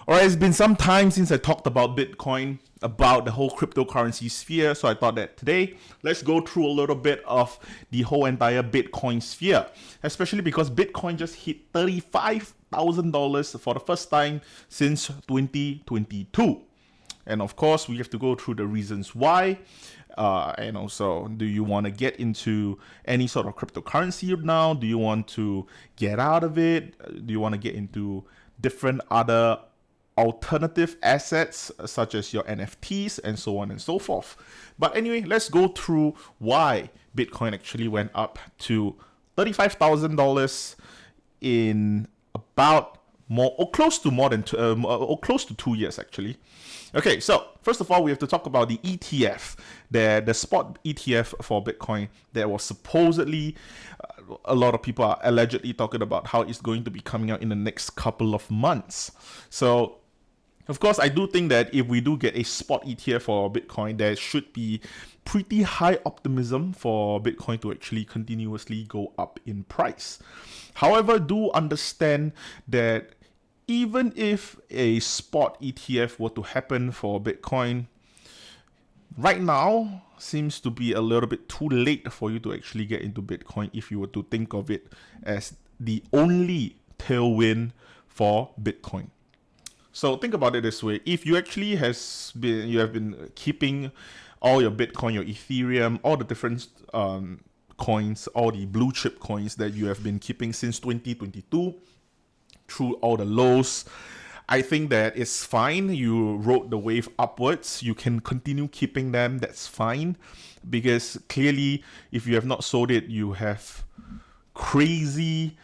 Alright, it's been some time since I talked about Bitcoin, about the whole cryptocurrency sphere, so I thought that today, let's go through a little bit of the whole entire Bitcoin sphere, especially because Bitcoin just hit $35,000 for the first time since 2022. And of course, we have to go through the reasons why. And also, do you want to get into any sort of cryptocurrency now? Do you want to get out of it? Do you want to get into different other alternative assets such as your NFTs and so on and so forth? But anyway, let's go through why Bitcoin actually went up to $35,000 in about close to 2 years actually. Okay, so first of all, we have to talk about the ETF, the spot ETF for Bitcoin that was supposedly, a lot of people are allegedly talking about how it's going to be coming out in the next couple of months. So, of course, I do think that if we do get a spot ETF for Bitcoin, there should be pretty high optimism for Bitcoin to actually continuously go up in price. However, do understand that even if a spot ETF were to happen for Bitcoin, right now seems to be a little bit too late for you to actually get into Bitcoin if you were to think of it as the only tailwind for Bitcoin. So think about it this way: if you actually you have been keeping all your Bitcoin, your Ethereum, all the different coins, all the blue chip coins that you have been keeping since 2022 through all the lows, I think that it's fine. You rode the wave upwards. You can continue keeping them. That's fine, because clearly, if you have not sold it, you have crazy.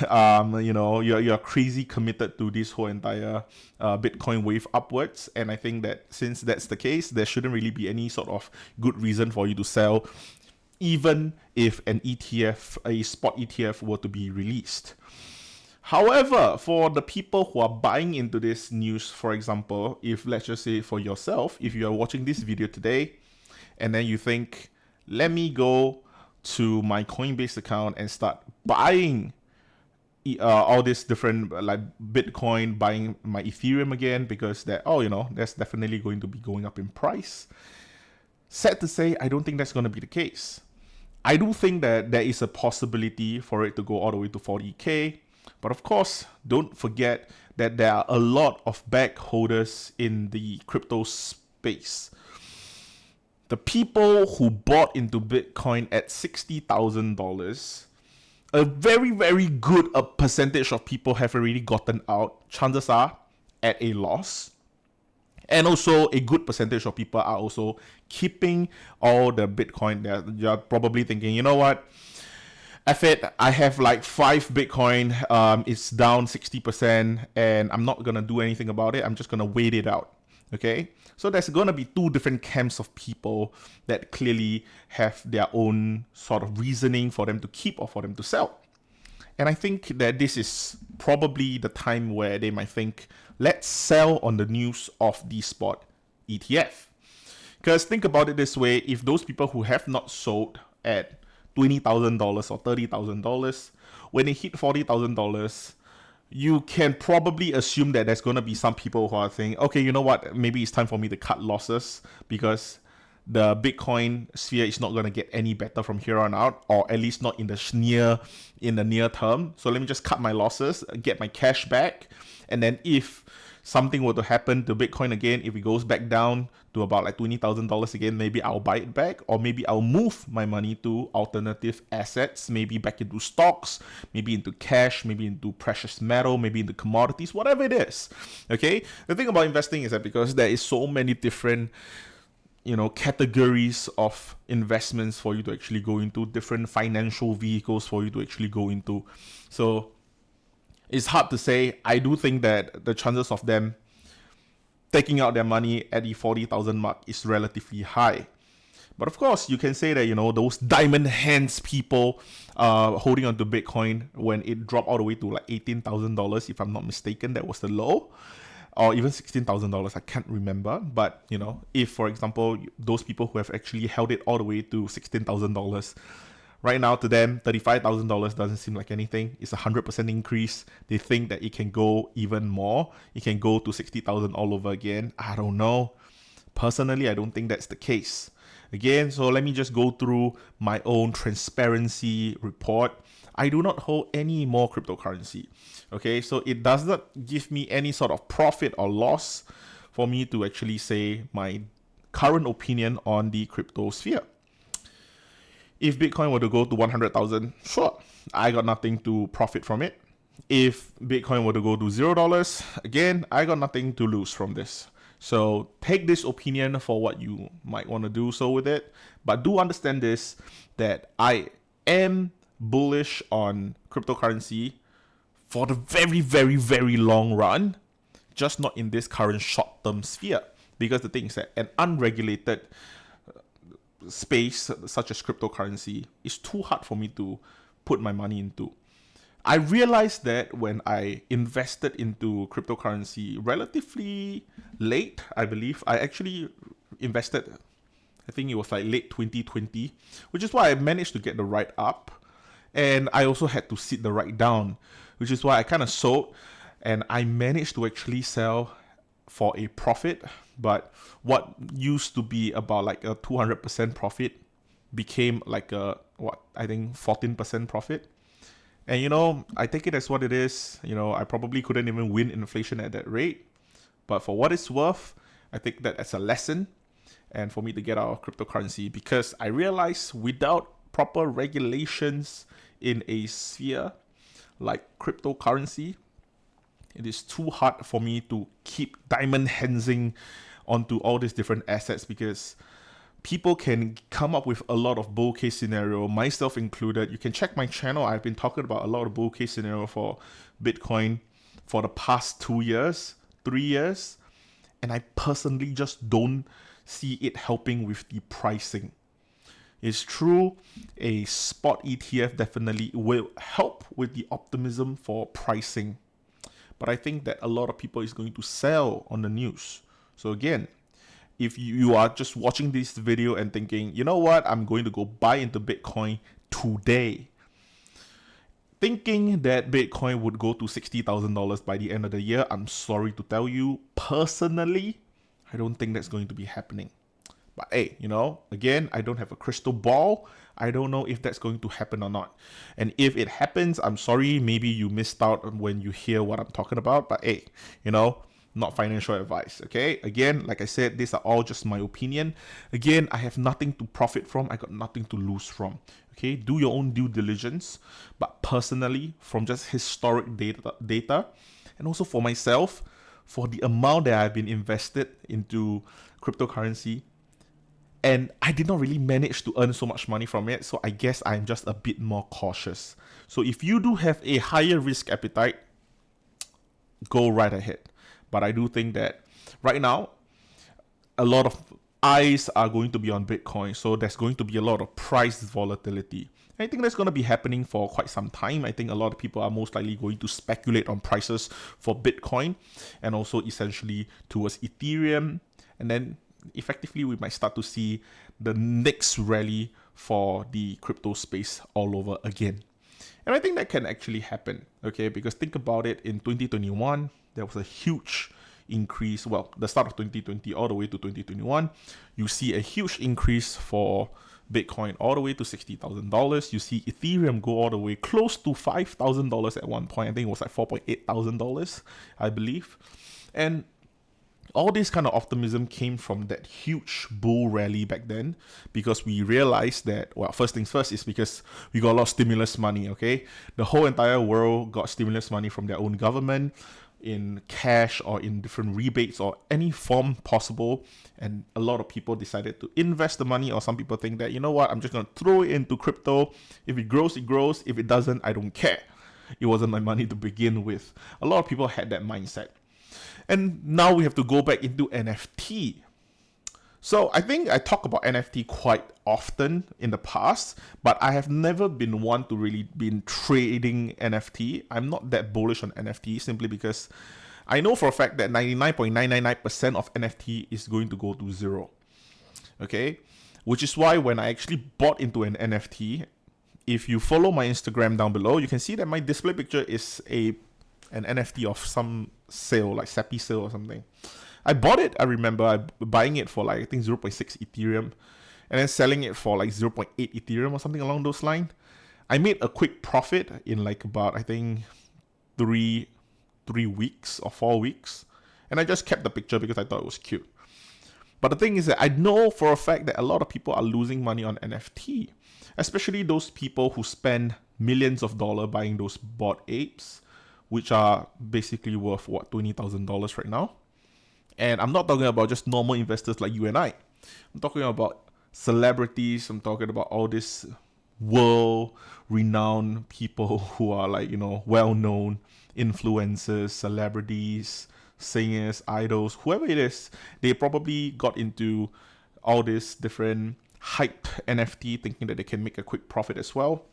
You're crazy committed to this whole entire Bitcoin wave upwards, and I think that since that's the case, there shouldn't really be any sort of good reason for you to sell, even if an ETF, a spot ETF, were to be released. However, for the people who are buying into this news, for example, if let's just say for yourself, if you are watching this video today, and then you think, let me go to my Coinbase account and start buying all this different like Bitcoin, buying my Ethereum again, because that's definitely going to be going up in price. Sad to say, I don't think that's going to be the case. I do think that there is a possibility for it to go all the way to 40K. But of course, don't forget that there are a lot of bag holders in the crypto space. The people who bought into Bitcoin at $60,000, a very, very good percentage of people have already gotten out. Chances are at a loss. And also a good percentage of people are also keeping all the Bitcoin. You're probably thinking, you know what? I have like 5 Bitcoin, it's down 60%, and I'm not going to do anything about it. I'm just going to wait it out, okay? So there's going to be two different camps of people that clearly have their own sort of reasoning for them to keep or for them to sell. And I think that this is probably the time where they might think, let's sell on the news of the spot ETF. Because think about it this way: if those people who have not sold at $20,000 or $30,000, when they hit $40,000, you can probably assume that there's going to be some people who are saying, okay, you know what, maybe it's time for me to cut losses, because the Bitcoin sphere is not going to get any better from here on out, or at least not in the near term. So let me just cut my losses, get my cash back, and then if something were to happen to Bitcoin again, if it goes back down to about like $20,000 again, maybe I'll buy it back, or maybe I'll move my money to alternative assets, maybe back into stocks, maybe into cash, maybe into precious metal, maybe into commodities, whatever it is. Okay, the thing about investing is that because there is so many different categories of investments for you to actually go into, different financial vehicles for you to actually go into, so it's hard to say. I do think that the chances of them taking out their money at the 40,000 mark is relatively high. But of course, you can say that, those diamond hands people holding on to Bitcoin when it dropped all the way to like $18,000, if I'm not mistaken, that was the low. Or even $16,000, I can't remember. But, if, for example, those people who have actually held it all the way to $16,000, Right now, to them, $35,000 doesn't seem like anything. It's a 100% increase. They think that it can go even more. It can go to 60,000 all over again. I don't know. Personally, I don't think that's the case. Again, so let me just go through my own transparency report. I do not hold any more cryptocurrency. Okay, so it does not give me any sort of profit or loss for me to actually say my current opinion on the crypto sphere. If Bitcoin were to go to 100,000, sure, I got nothing to profit from it. If Bitcoin were to go to $0, again, I got nothing to lose from this. So take this opinion for what you might want to do so with it. But do understand this, that I am bullish on cryptocurrency for the very, very, very long run, just not in this current short-term sphere. Because the thing is that an unregulated space such as cryptocurrency is too hard for me to put my money into. I realized that when I invested into cryptocurrency relatively late, I believe. I actually invested, I think it was like late 2020, which is why I managed to get the ride up. And I also had to sit the ride down, which is why I kind of sold. And I managed to actually sell for a profit. But what used to be about like a 200% profit became like a, I think 14% profit. And, I take it as what it is. I probably couldn't even win inflation at that rate. But for what it's worth, I think that as a lesson and for me to get out of cryptocurrency, because I realized without proper regulations in a sphere like cryptocurrency, it is too hard for me to keep diamond handsing onto all these different assets, because people can come up with a lot of bull case scenario, myself included. You can check my channel. I've been talking about a lot of bull case scenario for Bitcoin for the past 2 years, 3 years, and I personally just don't see it helping with the pricing. It's true, a spot ETF definitely will help with the optimism for pricing, but I think that a lot of people is going to sell on the news. So again, if you are just watching this video and thinking, you know what, I'm going to go buy into Bitcoin today, thinking that Bitcoin would go to $60,000 by the end of the year, I'm sorry to tell you, personally, I don't think that's going to be happening. But hey, again, I don't have a crystal ball. I don't know if that's going to happen or not. And if it happens, I'm sorry, maybe you missed out when you hear what I'm talking about. But hey, not financial advice, okay? Again, like I said, these are all just my opinion. Again, I have nothing to profit from. I got nothing to lose from, okay? Do your own due diligence. But personally, from just historic data, and also for myself, for the amount that I've been invested into cryptocurrency, and I did not really manage to earn so much money from it, so I guess I'm just a bit more cautious. So if you do have a higher risk appetite, go right ahead. But I do think that right now, a lot of eyes are going to be on Bitcoin. So there's going to be a lot of price volatility. I think that's going to be happening for quite some time. I think a lot of people are most likely going to speculate on prices for Bitcoin and also essentially towards Ethereum. And then effectively, we might start to see the next rally for the crypto space all over again. And I think that can actually happen, okay? Because think about it, in 2021, there was a huge increase. Well, the start of 2020 all the way to 2021, you see a huge increase for Bitcoin all the way to $60,000. You see Ethereum go all the way close to $5,000 at one point. I think it was like $4,800, I believe. And all this kind of optimism came from that huge bull rally back then, because we realized that, well, first things first is because we got a lot of stimulus money, okay? The whole entire world got stimulus money from their own government in cash or in different rebates or any form possible. And a lot of people decided to invest the money, or some people think that, you know what, I'm just going to throw it into crypto. If it grows, it grows. If it doesn't, I don't care. It wasn't my money to begin with. A lot of people had that mindset. And now we have to go back into NFT. So I think I talk about NFT quite often in the past, but I have never been one to really been trading NFT. I'm not that bullish on NFT simply because I know for a fact that 99.999% of NFT is going to go to zero. Okay? Which is why when I actually bought into an NFT, if you follow my Instagram down below, you can see that my display picture is an NFT of some sale, like Seppi sale or something. I bought it, I remember buying it for like, I think 0.6 Ethereum, and then selling it for like 0.8 Ethereum or something along those lines. I made a quick profit in like about, I think, 3 weeks or 4 weeks. And I just kept the picture because I thought it was cute. But the thing is that I know for a fact that a lot of people are losing money on NFT. Especially those people who spend millions of dollars buying those Bored Apes, which are basically worth, what, $20,000 right now? And I'm not talking about just normal investors like you and I. I'm talking about celebrities. I'm talking about all these world-renowned people who are like, well-known influencers, celebrities, singers, idols, whoever it is. They probably got into all this different hype NFT thinking that they can make a quick profit as well.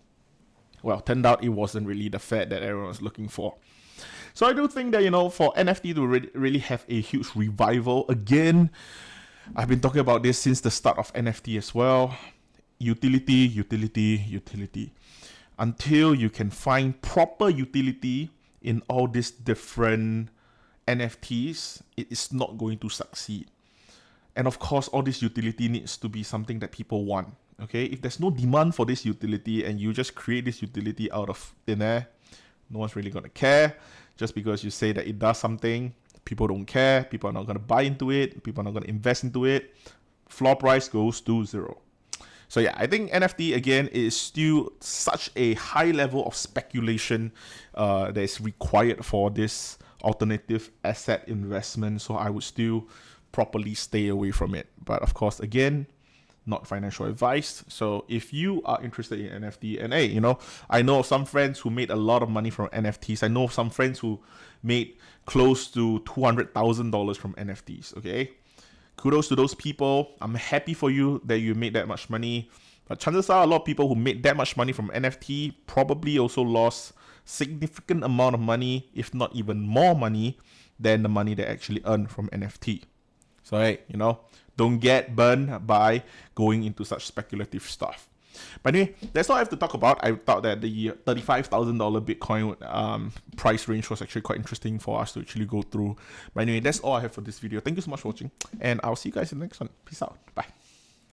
Well, turned out it wasn't really the fad that everyone was looking for. So I do think that, for NFT to really have a huge revival again, I've been talking about this since the start of NFT as well. Utility. Until you can find proper utility in all these different NFTs, it is not going to succeed. And of course, all this utility needs to be something that people want. Okay, if there's no demand for this utility and you just create this utility out of thin air, no one's really going to care. Just because you say that it does something, people don't care. People are not going to buy into it. People are not going to invest into it. Floor price goes to zero. So yeah, I think NFT again is still such a high level of speculation that is required for this alternative asset investment. So I would still properly stay away from it. But of course, again, not financial advice. So if you are interested in NFT, and hey, I know some friends who made a lot of money from NFTs. I know some friends who made close to $200,000 from NFTs. Okay, kudos to those people. I'm happy for you that you made that much money. But chances are a lot of people who made that much money from NFT probably also lost significant amount of money, if not even more money than the money they actually earned from NFT. So hey, don't get burned by going into such speculative stuff. But anyway, that's all I have to talk about. I thought that the $35,000 Bitcoin price range was actually quite interesting for us to actually go through. But anyway, that's all I have for this video. Thank you so much for watching, and I'll see you guys in the next one. Peace out. Bye.